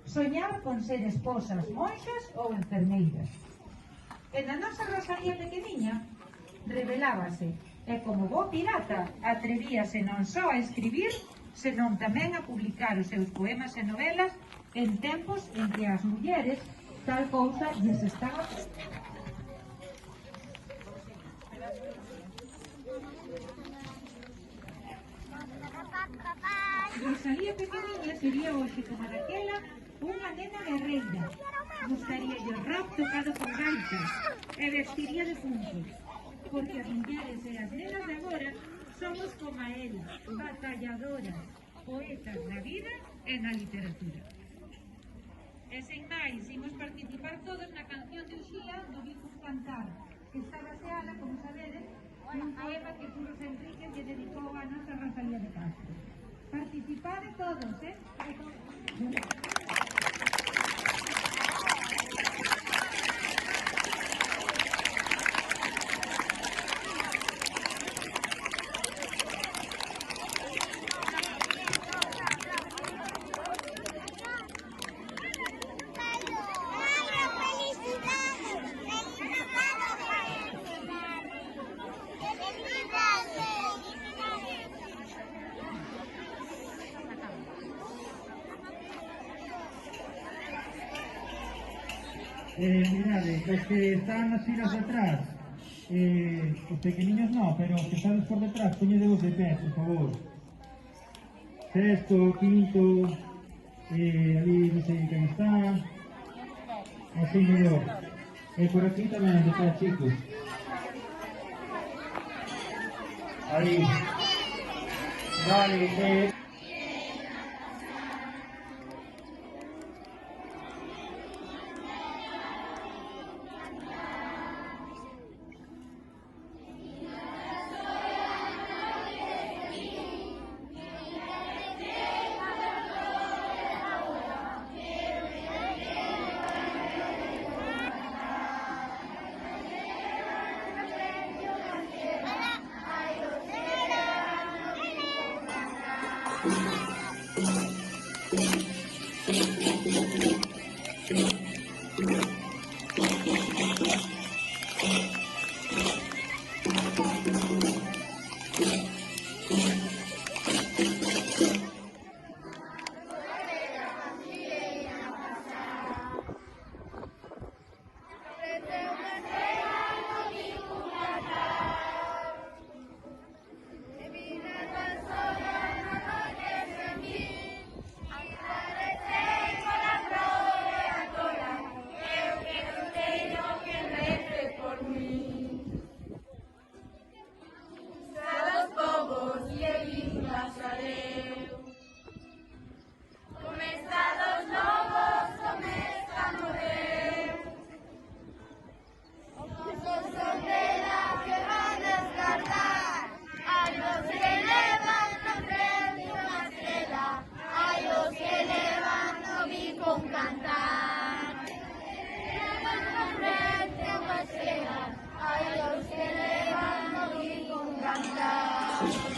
soñar con ser esposas, monxas ou enfermeiras. E na nosa Rosalía pequeniña revelábase, e como bo pirata atrevíase non só a escribir, senón tamén a publicar os seus poemas e novelas en tempos en que as mulleres tal cousa lles estaba. Rosalía pequeniña sería hoxe como daquela unha nena guerreira. Gustaría o rap tocado con gaitas e vestiría de puntos, porque as mulleres e as nenas de agora somos como a ela, batalladoras, poetas na vida e na literatura. E sen máis, imos participar todos na canción de Uxía do Vicus Cantar, que está baseada, como sabedes, nun poema que Curros Enríquez lle dedicou a nosa Rosalía de Castro. Participade todos, Mirade, os que están nas filas de atrás, os pequeniños non, pero os que están por detrás, poñedevos de pé, por favor. Sexto, quinto, ali non sei quen está, así mellor. E por aquí tamén, de pé, chicos. Aí. Vale, Ai, os que levan o vi con cantar.